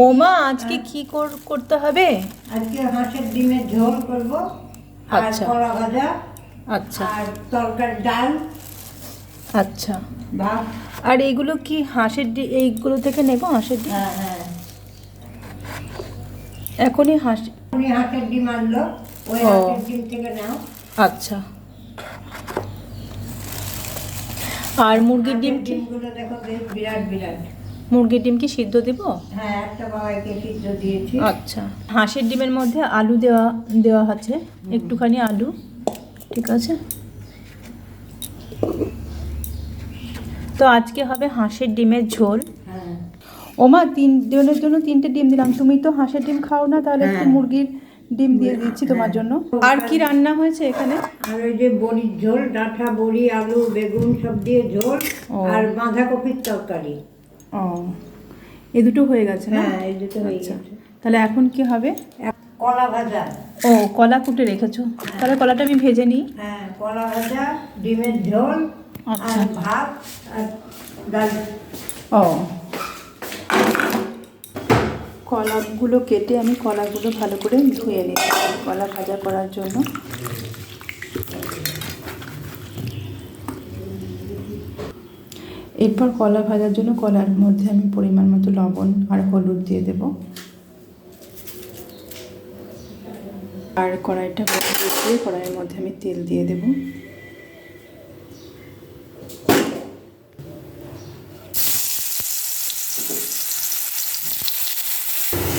ওমা আজকে কি করতে হবে? আজকে হাঁসের ডিমের ঝোল করব, আর আচ্ছা। কলা ভাজা, আচ্ছা আর তরকারি, ডাল, আচ্ছা। ভাত। আর এইগুলো কি এইগুলো থেকে নেব হাঁসের ডিম? হ্যাঁ হ্যাঁ, এখনই উনি হাঁসের ডিম আনলো, ওই ও। হাঁসের ডিম থেকে নাও। আচ্ছা। আর মুরগির ডিম কি? ডিমগুলো দেখো বেশ বিরাট বিরাট। মুরগির ডিম কি সিদ্ধ দেব? হ্যাঁ, একটা বাবাইকে সিদ্ধ দিয়েছি। আচ্ছা। হাঁসের ডিমের মধ্যে আলু দেওয়া আছে, একটুখানি আলু, ঠিক আছে। তো আজকে হবে হাঁসের ডিমের ঝোল। হ্যাঁ। ওমা জনের জন্য 3টে ডিম দিলাম, তুমি তো হাঁসের ডিম খাও না, তাহলে একটু মুরগির ডিম দিয়ে দিচ্ছি তোমার জন্য। আর কি রান্না হয়েছে এখানে? আর ওই যে বড়ির ঝোল, ডাঁটা বড়ি, আলু, বেগুন সব দিয়ে ঝোল, আর বাঁধাকপির তরকারি। ও, এই দুটো হয়ে গেছে না? হ্যাঁ, এই দুটো হয়ে আচ্ছা। গেছে। তাহলে এখন কি হবে? কলা ভাজা। ও, কলা কুটে রেখেছো, তাহলে কলাটা আমি ভেজে নিই। হ্যাঁ, কলা ভাজা, ডিমের ঝোল, আচ্ছা। আর ভাত, আর ডাল। ও, কলাগুলো কেটে আমি কলাগুলো ভালো করে ধুয়ে নিই কলা ভাজা করার জন্য। এরপর কলা ভাজার জন্য কলার মধ্যে আমি পরিমাণ মতো লবণ আর হলুদ দিয়ে দেব, আর কড়াইটা বসিয়ে কড়াইয়ের মধ্যে আমি তেল দিয়ে দেব।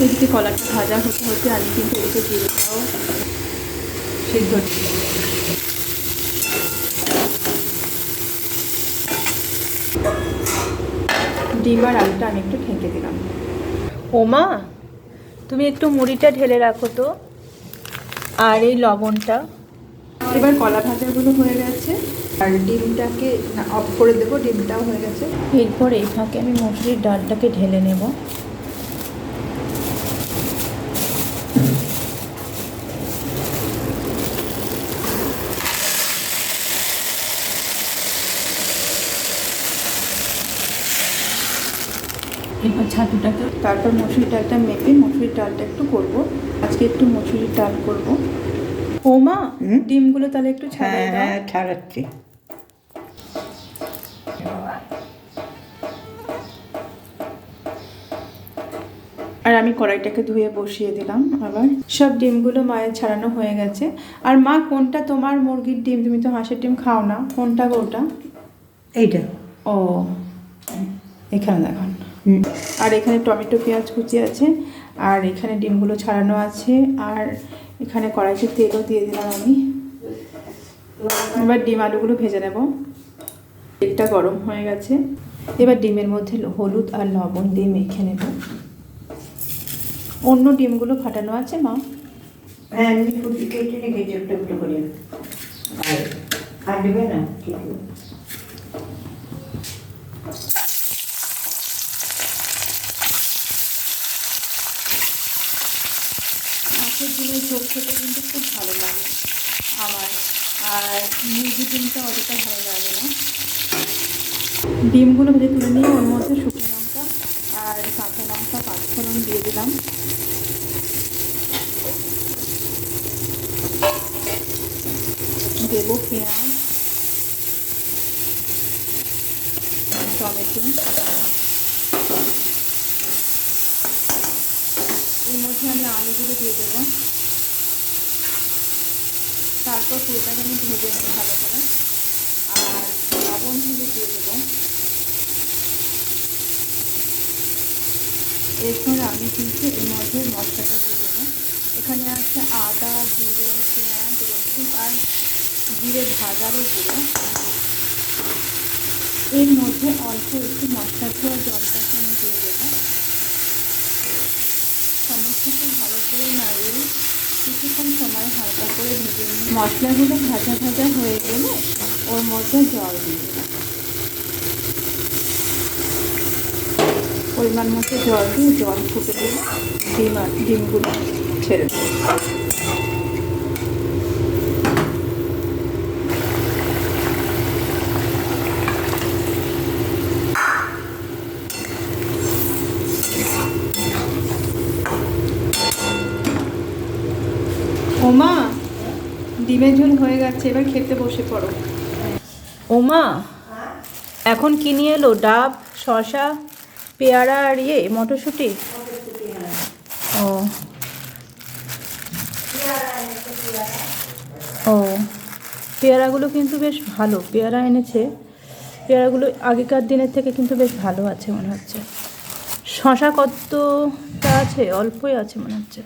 এদিকে কলাটা ভাজা হতে হতে আমি কিন্তু এদিকে জিরেটাও সিদ্ধ ডিম আর আলুটা আমি একটু ঢেকে দিলাম। ওমা, তুমি একটু মুড়িটা ঢেলে রাখো তো, আর এই লবণটা। এবার কলা ভাজাগুলো হয়ে গেছে, আর ডিমটাকে অফ করে দেবো, ডিমটাও হয়ে গেছে। এরপর এই ফাঁকে আমি মসুরির ডালটাকে ঢেলে নেব। এবার ছাতুটাকে, তারপর মসুরির ডালটা মেপে মসুরির ডালটা একটু করব। আজকে একটু মসুরির ডাল করব। ও মা, ডিমগুলো তাহলে একটু ছাড়িয়ে দাও। হ্যাঁ, ছাড়াচ্ছি। আর আমি কড়াইটাকে ধুয়ে বসিয়ে দিলাম। আবার সব ডিমগুলো মায়ের ছাড়ানো হয়ে গেছে। আর মা, কোনটা তোমার মুরগির ডিম? তুমি তো হাঁসের ডিম খাও না, কোনটা ওটা? এইটা। ও, এখানে দেখান। আর এখানে টমেটো পেঁয়াজ কুচি আছে, আর এখানে ডিমগুলো ছাড়ানো আছে, আর এখানে কড়াইতে তেলও দিয়ে দিলাম আমি। এবার ডিম আলুগুলো ভেজে নেব। তেলটা গরম হয়ে গেছে, এবার ডিমের মধ্যে হলুদ আর লবণ দিয়ে মেখে নেব। অন্য ডিমগুলো ফাটানো আছে মা? হ্যাঁ, আমি কুচি কেটে রেখেছি একটু একটু করে। আর কাটবে না, ঠিক আছে। মাছের ডিমের ঝোল খেতে কিন্তু খুব ভালো লাগে আমার, আর মুরগির ডিমটা অতটা ভালো লাগে না। ডিমগুলো ভেজে তুলে নিয়ে ওর মধ্যে শুকনো লঙ্কা আর কাঁচা লঙ্কা পাঁচফোড়ন দিয়ে দিলাম। দেবো পেঁয়াজ, টমেটো, এর মধ্যে আমি আলুগুলো দিয়ে দেবো। তারপর পুরোটাকে আমি ভেজে নেব ভালো করে, আর লবণ হলুদ দিয়ে দেবো। এরপর আমি কিন্তু এর মধ্যে মশলাটা দিয়ে দেবো। এখানে আছে আদা, জিরে, পেঁয়াজ, রসুন আর জিরে ভাজারও গুঁড়ো। এর মধ্যে অল্প একটু মশলা ধোয়া জলটাকে আমি দিয়ে দেবো। সমস্তকে ভালো করে নাড়িয়ে কিছুক্ষণ সময় হালকা করে ভেজে নিই। মশলাগুলো ভাজা ভাজা হয়ে গেলে ওর মধ্যে জল দিয়ে দেবো। পরিমাণ মতো জল দিয়ে জল ফুটে দিয়ে ডিমগুলো ছেড়ে দেবো। ওমা, ডিমের ঝোল হয়ে গেছে, এবার খেতে বসে পড়ো। ওমা, এখন কি নিয়ে এলো? ডাব, শসা, পেয়ারা আর মটরশুঁটি। ও ও, পেয়ারাগুলো কিন্তু বেশ ভালো পেয়ারা এনেছে। পেয়ারাগুলো আগেকার দিনের থেকে কিন্তু বেশ ভালো আছে মনে হচ্ছে। শসা কতটা আছে? অল্পই আছে মনে হচ্ছে।